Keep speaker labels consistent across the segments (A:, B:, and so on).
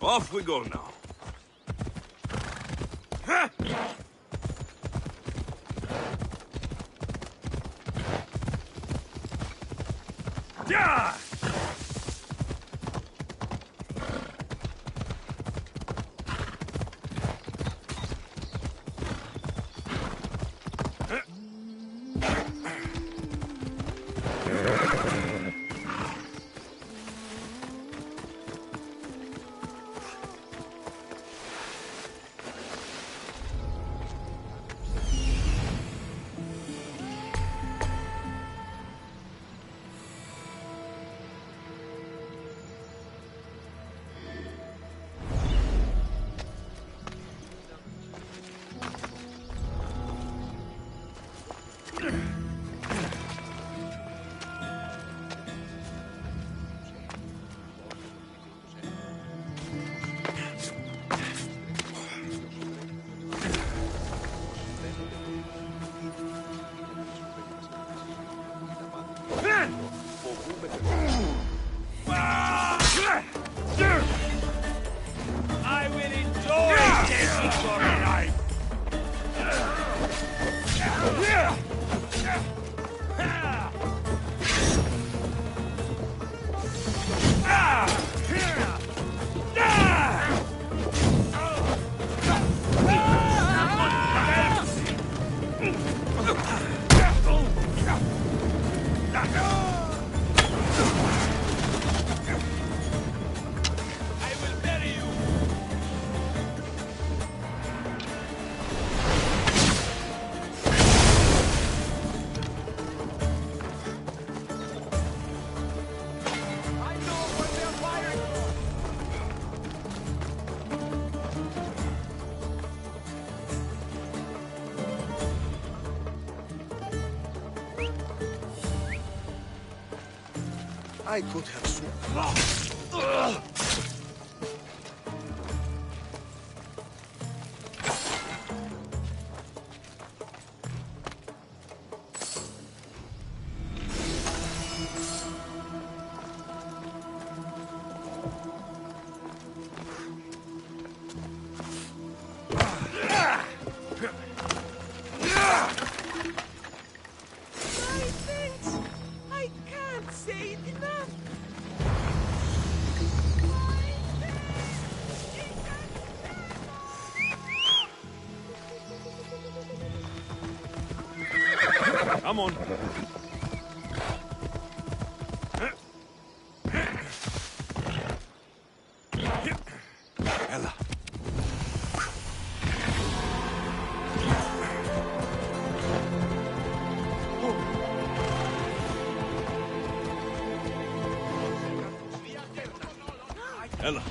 A: Off we go now. Yeah!
B: I will enjoy taking your life.
C: I could have sworn.
A: Come on. Ella. Ella.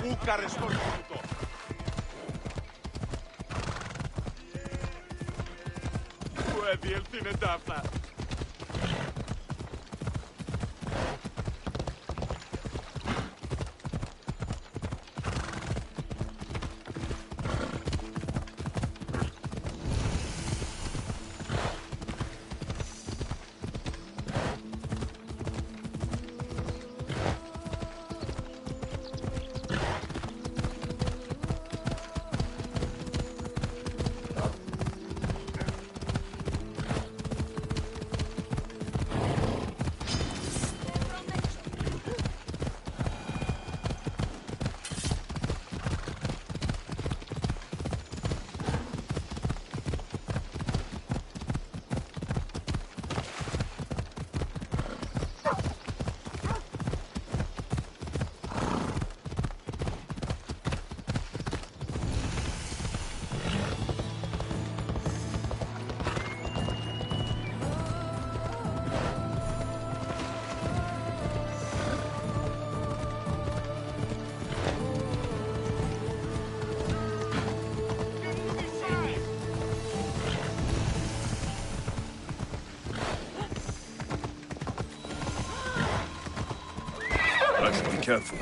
B: Μπούκαρες στο κινητό. Πού διελθύνεται αυτά.
A: I should be careful.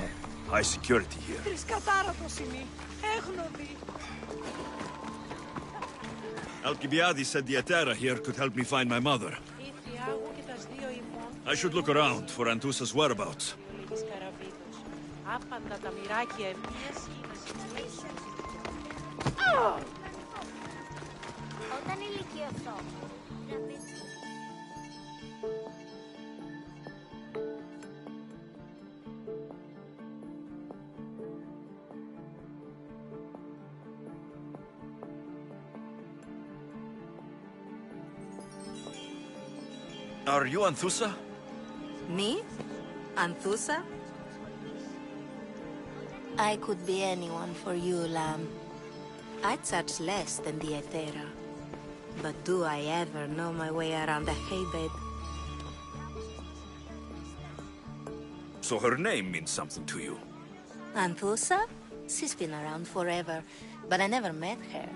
A: High security here.
B: Τρισκατάρατος έγνοδη.
A: Alcibiades said the Etera here could help me find my mother. I should look around for Anthusa's whereabouts.
B: Άπαντα τα μοιράκια ευθείας.
D: Όταν ηλικιωθώ, να πεις.
A: Are you Anthusa?
E: Me? Anthusa? I could be anyone for you, Lamb. I charge less than the Etera. But do I ever know my way around a haybed?
A: So her name means something to you.
E: Anthusa? She's been around forever, but I never met her.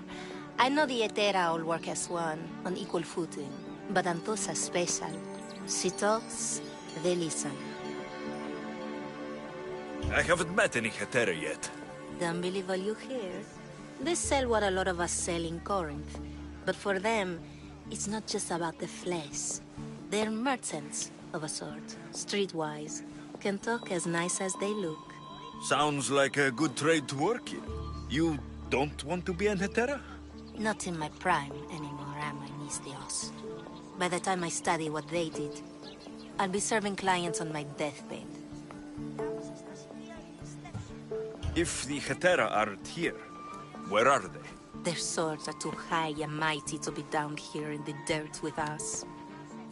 E: I know the Etera all work as one, on equal footing. But Anthusa's special. She talks, they listen.
A: I haven't met any Hetera yet.
E: Don't believe all you hear. They sell what a lot of us sell in Corinth. But for them, it's not just about the flesh. They're merchants, of a sort. Streetwise. Can talk as nice as they look.
A: Sounds like a good trade to work in. You don't want to be an Hetera?
E: Not in my prime anymore, am I, Mystios? By the time I study what they did, I'll be serving clients on my deathbed.
A: If the Hetera aren't here, where are they?
E: Their swords are too high and mighty to be down here in the dirt with us.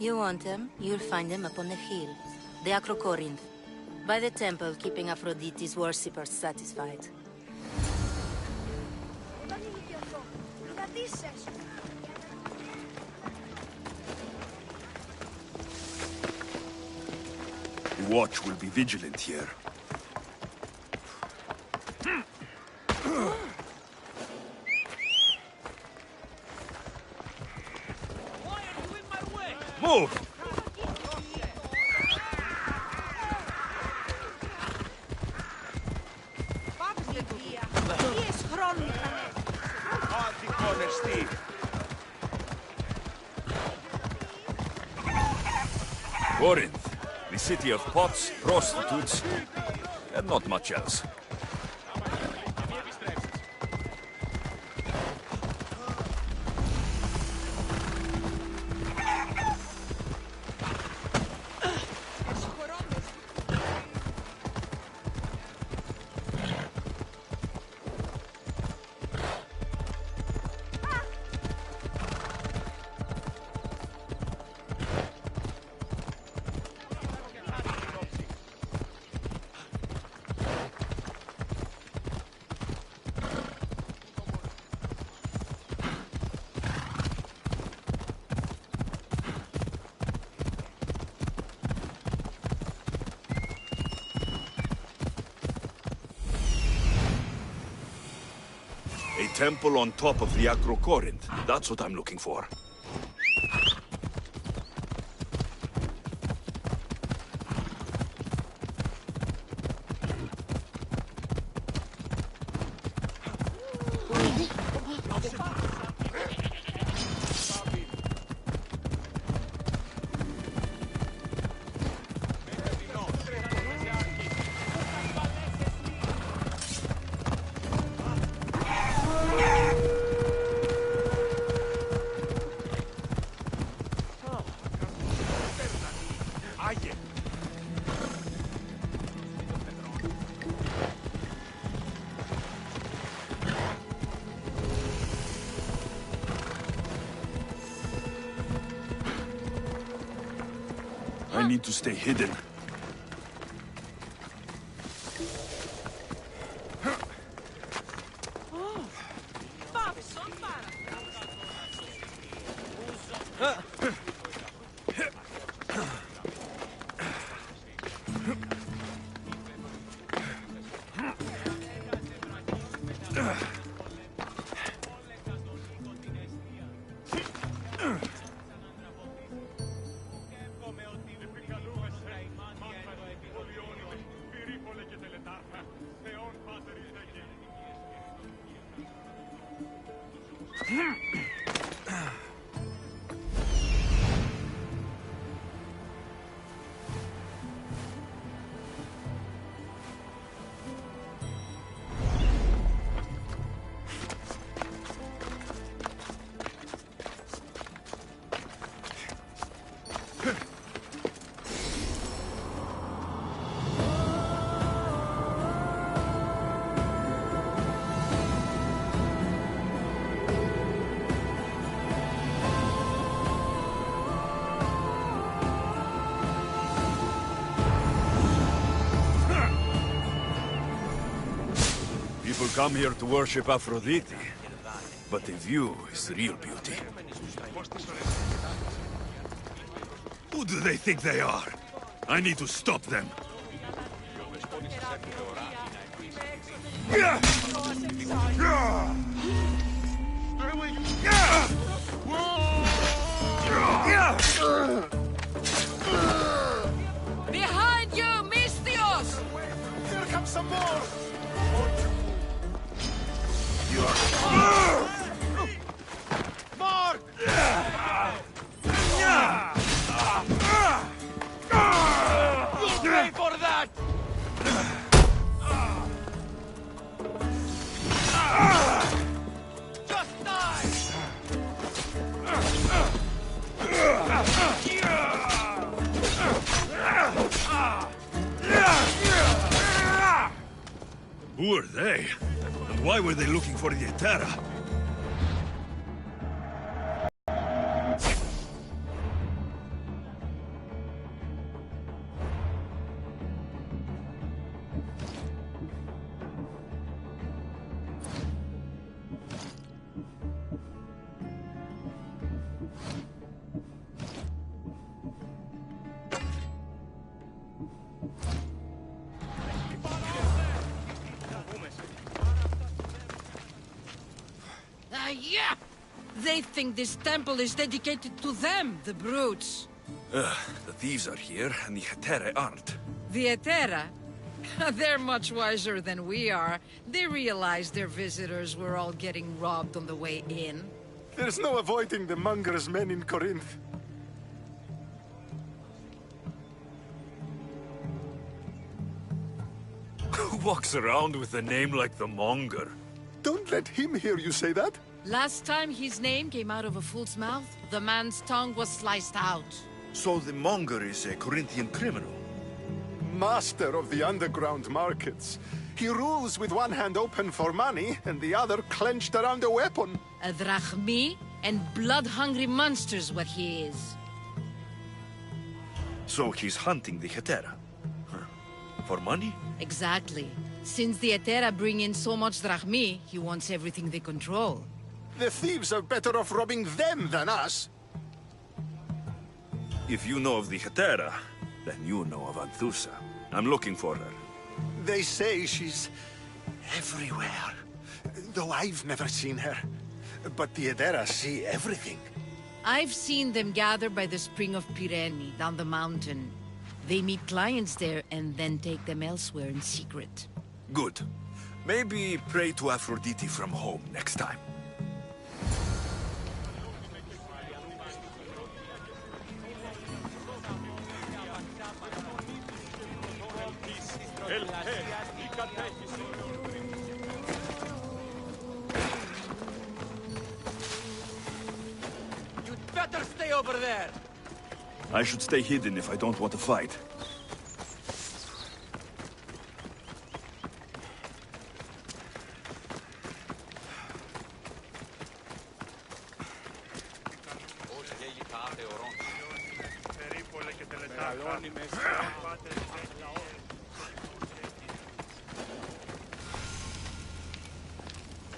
E: You want them, you'll find them up on the hill. The Acrocorinth. By the temple, keeping Aphrodite's worshippers satisfied.
D: Όταν ηλικιωθώ, να δείσες.
A: The watch will be vigilant here.
B: Why are you in my way?
A: Move!
B: Πάμε στην βία. Βίες χρόνου είχαν έρθει.
C: Αντικόνεστη.
A: Corinth, the city of pots, prostitutes, and not much else. A temple on top of the Acrocorinth. That's what I'm looking for. I need to stay hidden. People come here to worship Aphrodite, but the view is the real beauty. Who do they think they are? I need to stop them.
B: Behind you, Mystios!
C: Here comes some more! More! You'll pay for that! Just die!
A: Who are they? And why were they looking for the Etera?
B: Yeah! They think this temple is dedicated to them, the brutes.
A: The thieves are here, and the Etera aren't.
B: The Etera? They're much wiser than we are. They realized their visitors were all getting robbed on the way in.
C: There's no avoiding the monger's men in Corinth.
A: Who walks around with a name like the Monger?
C: Don't let him hear you say that.
B: Last time his name came out of a fool's mouth, the man's tongue was sliced out.
A: So the Monger is a Corinthian criminal?
C: Master of the underground markets. He rules with one hand open for money and the other clenched around a weapon.
B: A drachmi and blood-hungry monster's what he is.
A: So he's hunting the Etera? Huh. For money?
B: Exactly. Since the Etera bring in so much drachmi, he wants everything they control.
C: The thieves are better off robbing them than us.
A: If you know of the Etera, then you know of Anthusa. I'm looking for her.
C: They say she's everywhere. Though I've never seen her. But the Edera see everything.
B: I've seen them gather by the spring of Pirene, down the mountain. They meet clients there and then take them elsewhere in secret.
A: Good. Maybe pray to Aphrodite from home next time.
C: You'd better stay over there.
A: I should stay hidden if I don't want to fight.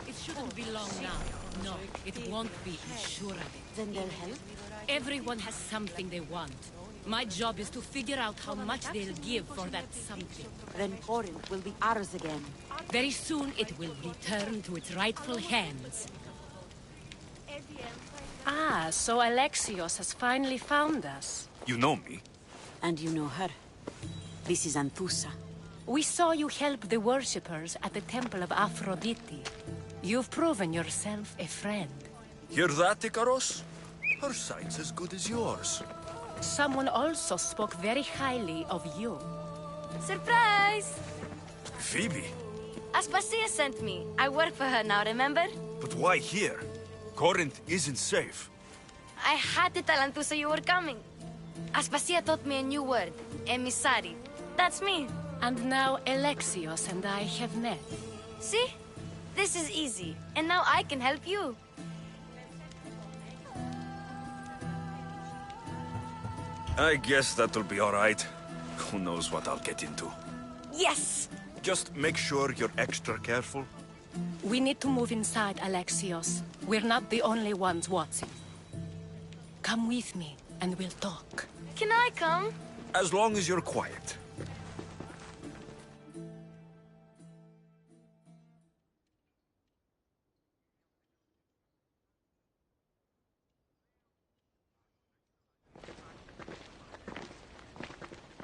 B: It shouldn't be long now. No, it won't be. I'm sure of it.
E: Then they'll help?
F: Everyone has something they want. My job is to figure out how much they'll give for that something.
G: Then Corinth will be ours again.
F: Very soon it will return to its rightful hands.
H: Ah, so Alexios has finally found us.
A: You know me?
G: And you know her. This is Anthusa.
H: We saw you help the worshippers at the Temple of Aphrodite. You've proven yourself a friend.
A: Hear that, Icaros? Her sight's as good as yours.
H: Someone also spoke very highly of you.
I: Surprise!
A: Phoebe?
I: Aspasia sent me. I work for her now, remember?
A: But why here? Corinth isn't safe.
I: I had to tell Anthusa you were coming. Aspasia taught me a new word. Emissary. That's me.
H: And now Alexios and I have met.
I: See? This is easy. And now I can help you.
A: I guess that'll be all right. Who knows what I'll get into.
I: Yes!
A: Just make sure you're extra careful.
H: We need to move inside, Alexios. We're not the only ones watching. Come with me, and we'll talk.
I: Can I come?
A: As long as you're quiet.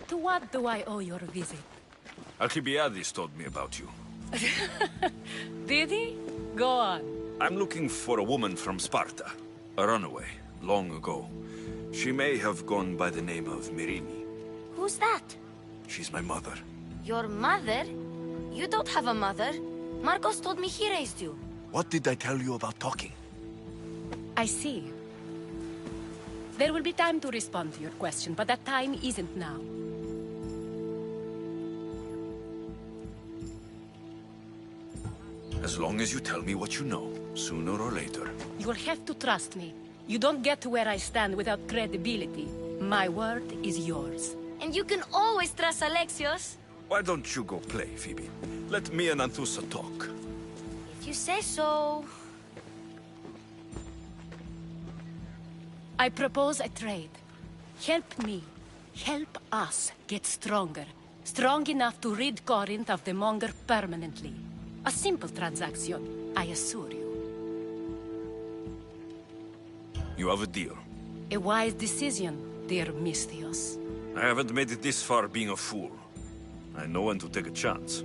H: To what do I owe your visit?
A: Alcibiades told me about you.
H: Did he? Go on.
A: I'm looking for a woman from Sparta. A runaway, long ago. She may have gone by the name of Myrrhine.
I: Who's that?
A: She's my mother.
I: Your mother? You don't have a mother. Marcos told me he raised you.
A: What did I tell you about talking?
H: I see. There will be time to respond to your question, but that time isn't now.
A: As long as you tell me what you know, sooner or later.
H: You'll have to trust me. You don't get to where I stand without credibility. My word is yours.
I: And you can always trust Alexios.
A: Why don't you go play, Phoebe? Let me and Anthusa talk.
I: If you say so...
H: I propose a trade. Help me. Help us get stronger. Strong enough to rid Corinth of the Monger permanently. A simple transaction, I assure you.
A: You have a deal.
H: A wise decision, dear Misthios.
A: I haven't made it this far being a fool. I know when to take a chance.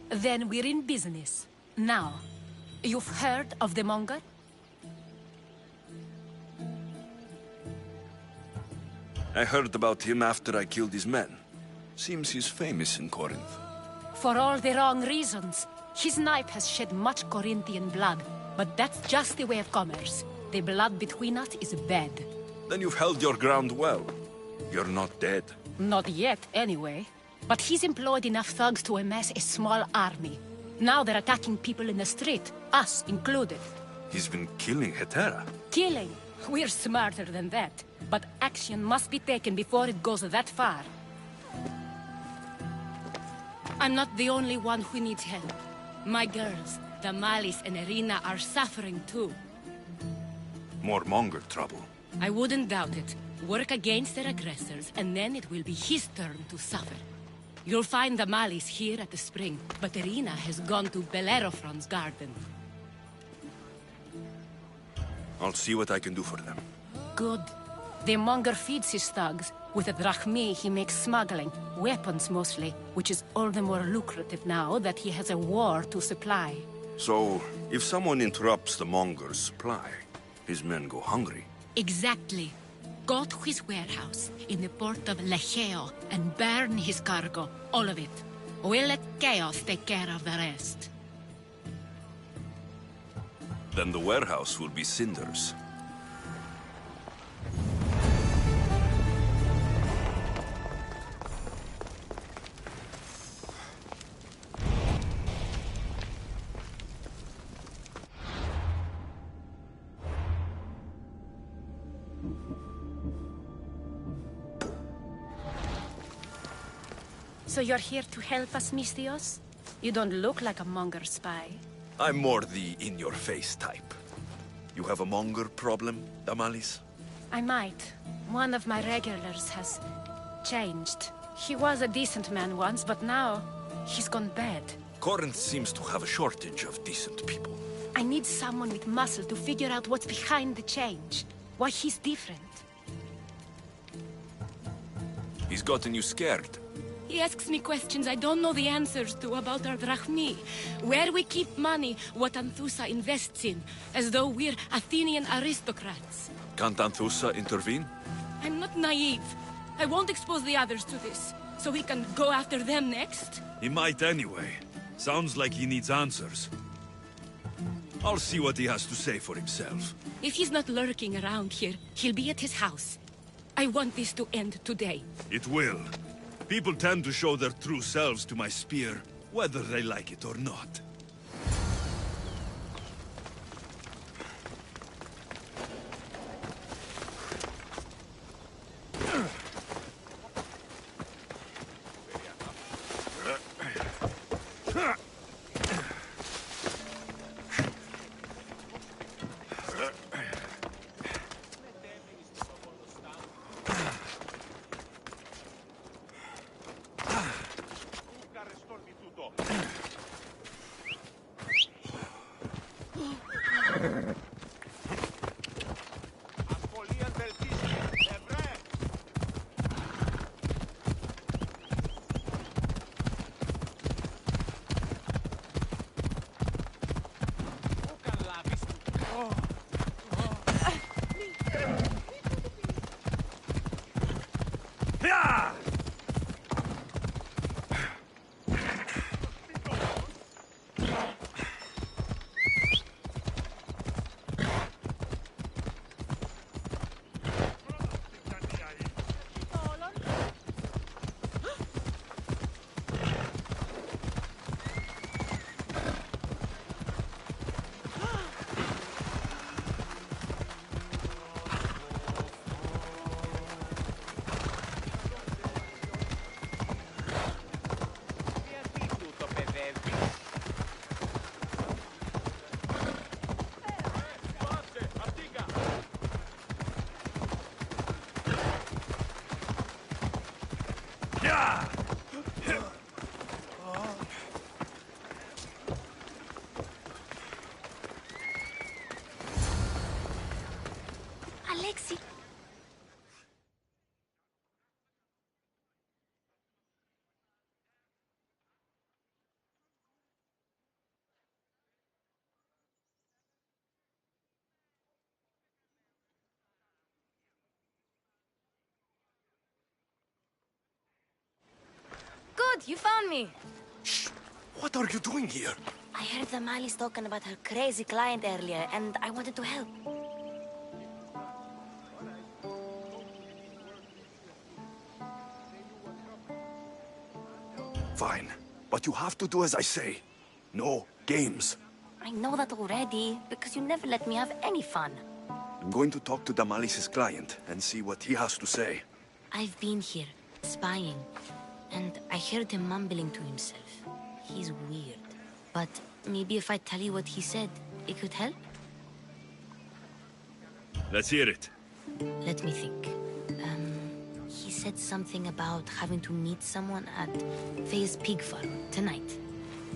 H: Then we're in business. Now, you've heard of the Monger?
A: I heard about him after I killed his men. Seems he's famous in Corinth.
H: For all the wrong reasons. His knife has shed much Corinthian blood, but that's just the way of commerce. The blood between us is bad.
A: Then you've held your ground well. You're not dead.
H: Not yet, anyway. But he's employed enough thugs to amass a small army. Now they're attacking people in the street, us included.
A: He's been killing Hetera.
H: Killing? We're smarter than that. But action must be taken before it goes that far. I'm not the only one who needs help. My girls, Damalis and Irina, are suffering too.
A: More Monger trouble.
H: I wouldn't doubt it. Work against their aggressors, and then it will be his turn to suffer. You'll find Damalis here at the spring, but Irina has gone to Bellerophon's garden.
A: I'll see what I can do for them.
H: Good. The Monger feeds his thugs. With a drachmi, he makes smuggling. Weapons, mostly. Which is all the more lucrative now that he has a war to supply.
A: So, if someone interrupts the Monger's supply, his men go hungry.
H: Exactly. Go to his warehouse in the port of Lecheo and burn his cargo. All of it. We'll let chaos take care of the rest.
A: Then the warehouse will be cinders.
H: So you're here to help us, Misthios? You don't look like a Monger spy.
A: I'm more the in-your-face type. You have a Monger problem, Damalis?
H: I might. One of my regulars has changed. He was a decent man once, but now he's gone bad.
A: Corinth seems to have a shortage of decent people.
H: I need someone with muscle to figure out what's behind the change. Why he's different.
A: He's gotten you scared.
H: He asks me questions I don't know the answers to about our drachmi, where we keep money, what Anthusa invests in, as though we're Athenian aristocrats.
A: Can't Anthusa intervene?
H: I'm not naive. I won't expose the others to this, so he can go after them next.
A: He might anyway. Sounds like he needs answers. I'll see what he has to say for himself.
H: If he's not lurking around here, he'll be at his house. I want this to end today.
A: It will. People tend to show their true selves to my spear, whether they like it or not.
I: Alexei! Good, you found me.
A: Shh! What are you doing here?
I: I heard the Mali's talking about her crazy client earlier, and I wanted to help.
A: Fine. But you have to do as I say. No games.
I: I know that already, because you never let me have any fun.
A: I'm going to talk to Damalis's client and see what he has to say.
I: I've been here, spying, and I heard him mumbling to himself. He's weird. But maybe if I tell you what he said, it could help?
A: Let's hear it.
I: Let me think. He said something about having to meet someone at Faye's pig farm tonight.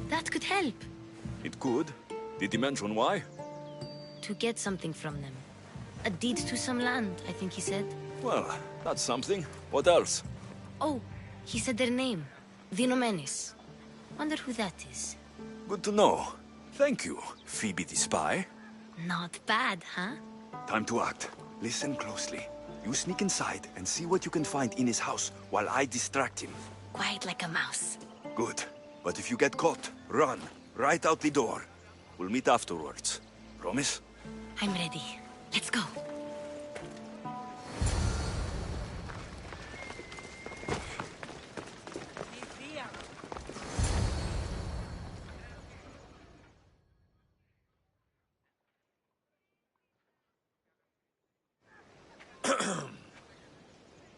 I: That could help.
A: It could. Did he mention why?
I: To get something from them. A deed to some land, I think he said.
A: Well, that's something. What else?
I: Oh, he said their name. Vinomenes. Wonder who that is.
A: Good to know. Thank you, Phoebe the spy.
I: Not bad, huh?
A: Time to act. Listen closely. You sneak inside and see what you can find in his house while I distract him.
I: Quiet like a mouse.
A: Good. But if you get caught, run. Right out the door. We'll meet afterwards. Promise?
I: I'm ready. Let's go.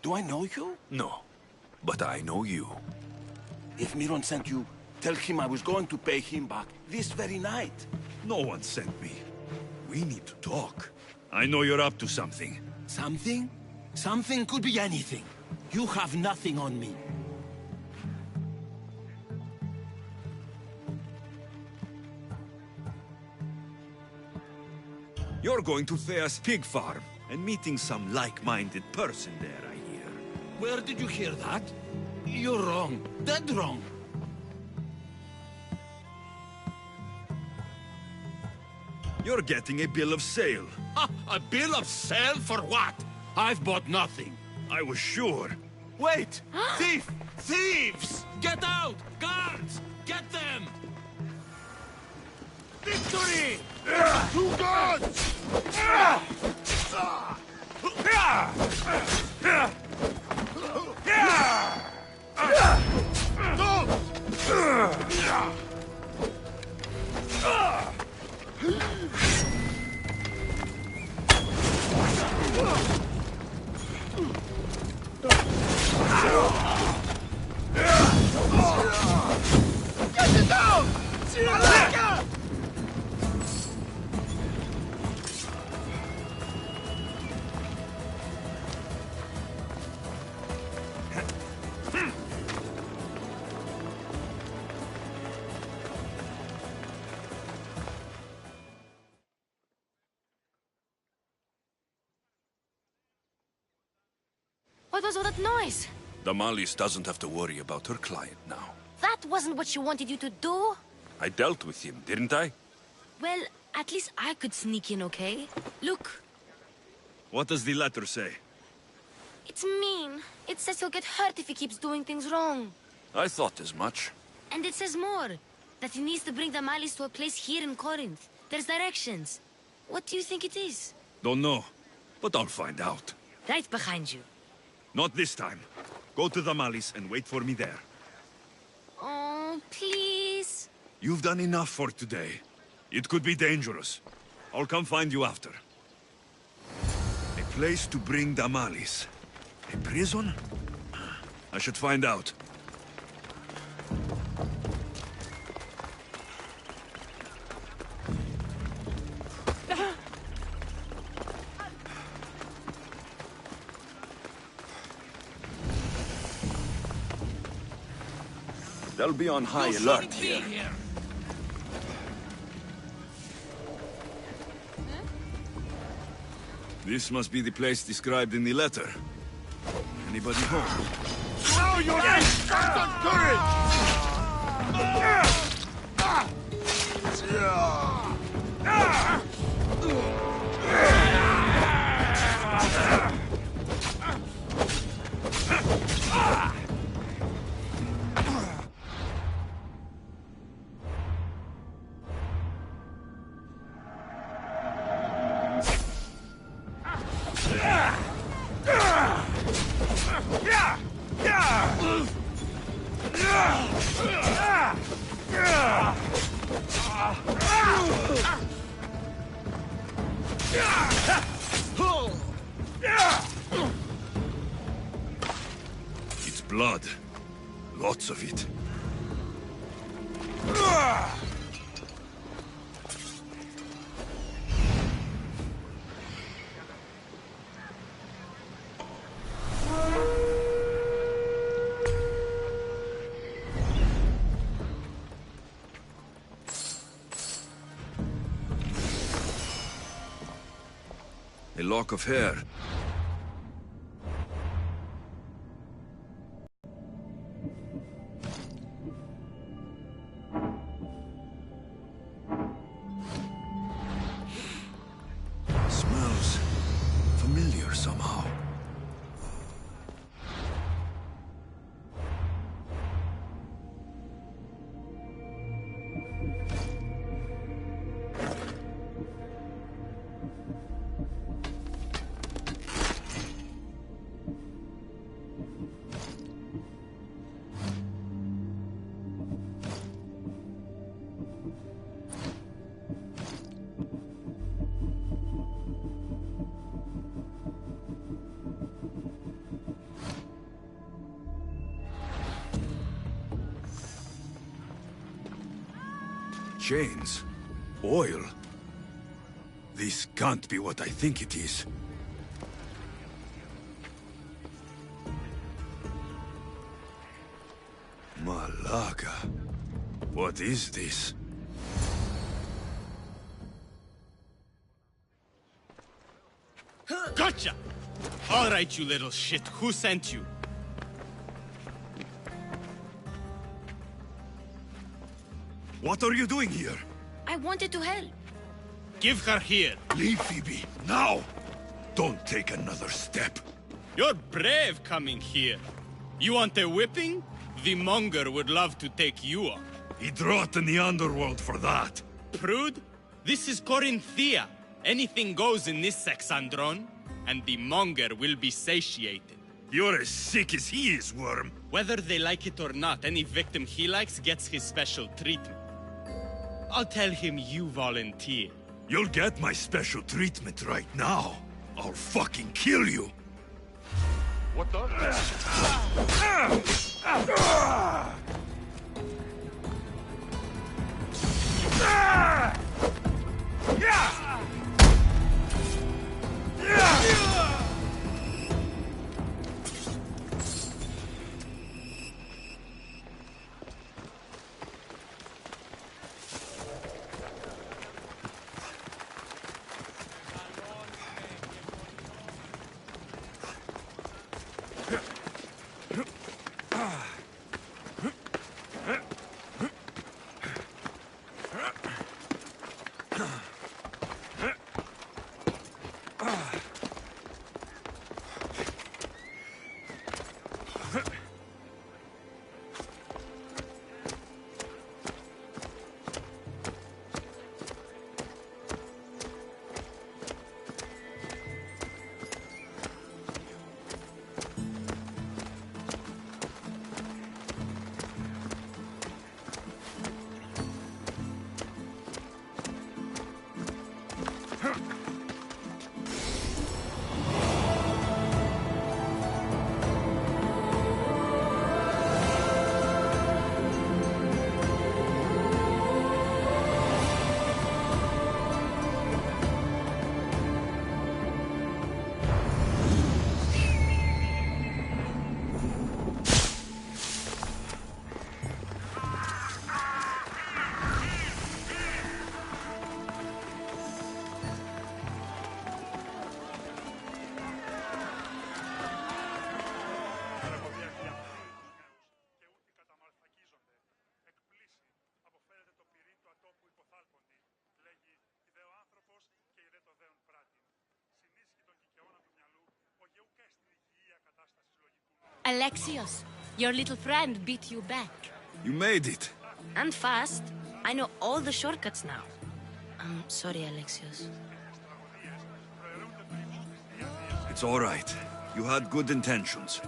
J: Do I know you?
A: No. But I know you.
J: If Miron sent you, tell him I was going to pay him back this very night.
A: No one sent me. We need to talk. I know you're up to something.
J: Something? Something could be anything. You have nothing on me.
A: You're going to Thea's pig farm and meeting some like-minded person there, I hear.
J: Where did you hear that? You're wrong. Dead wrong.
A: You're getting a bill of sale.
J: Ha! A bill of sale for what? I've bought nothing.
A: I was sure.
J: Wait! Thief! Thieves! Get out! Guards! Get them! Victory!
C: To guns!
K: Get it down! Malaka!
I: What was all that noise?
A: Damalis doesn't have to worry about her client now.
I: That wasn't what she wanted you to do.
A: I dealt with him, didn't I?
I: Well, at least I could sneak in, okay? Look,
A: What does the letter say?
I: it's mean. It says he'll get hurt if he keeps doing things wrong.
A: I thought as much.
I: And it says more. That he needs to bring the Malis to a place here in Corinth. There's directions. What do you think it is?
A: Don't know, but I'll find out.
I: Right behind you.
A: Not this time. Go to Damalis and wait for me there.
I: Oh, please.
A: You've done enough for today. It could be dangerous. I'll come find you after. A place to bring Damalis. A prison? I should find out. They'll be on high alert here. This must be the place described in the letter. Anybody home?
K: Now you're in strength and courage!
A: It's blood. Lots of it. A lock of hair. Smells familiar somehow. Chains? Oil? This can't be what I think it is. Malaka. What is this?
L: Gotcha! All right, you little shit. Who sent you?
A: What are you doing here?
I: I wanted to help.
K: Give her here.
A: Leave Phoebe, now! Don't take another step.
K: You're brave coming here. You want a whipping? The Monger would love to take you on.
A: He'd rot in the underworld for that.
K: Prude, this is Corinthia. Anything goes in this Sexandron, and the Monger will be satiated.
A: You're as sick as he is, Worm.
K: Whether they like it or not, any victim he likes gets his special treatment. I'll tell him you volunteer.
A: You'll get my special treatment right now. I'll fucking kill you.
K: What the?
H: Alexios, your little friend beat you back.
A: You made it.
I: And fast. I know all the shortcuts now. I'm sorry, Alexios.
A: It's all right. You had good intentions.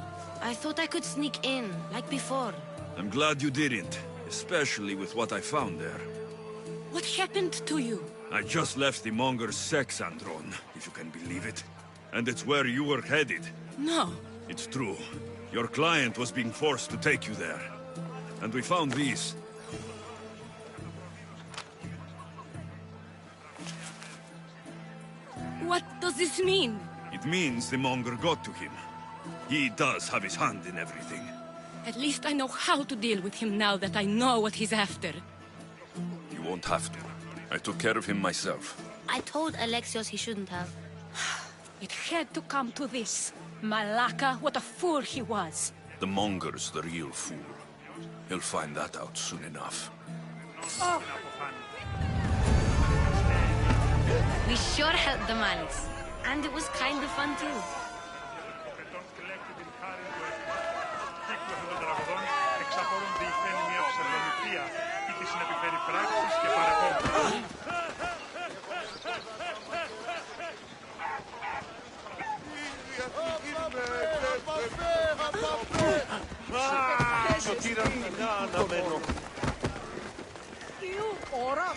I: I thought I could sneak in, like before.
A: I'm glad you didn't, especially with what I found there.
H: What happened to you?
A: I just left the Monger's Sexandron, if you can believe it. And it's where you were headed.
H: No.
A: It's true. Your client was being forced to take you there. And we found these.
H: What does this mean?
A: It means the Monger got to him. He does have his hand in everything.
H: At least I know how to deal with him now that I know what he's after.
A: You won't have to. I took care of him myself.
I: I told Alexios he shouldn't have.
H: It had to come to this. Malaka, what a fool he was.
A: The Monger's the real fool. He'll find that out soon enough.
H: Oh.
I: We sure helped the Malis. And it was kind of fun too.
K: Ora,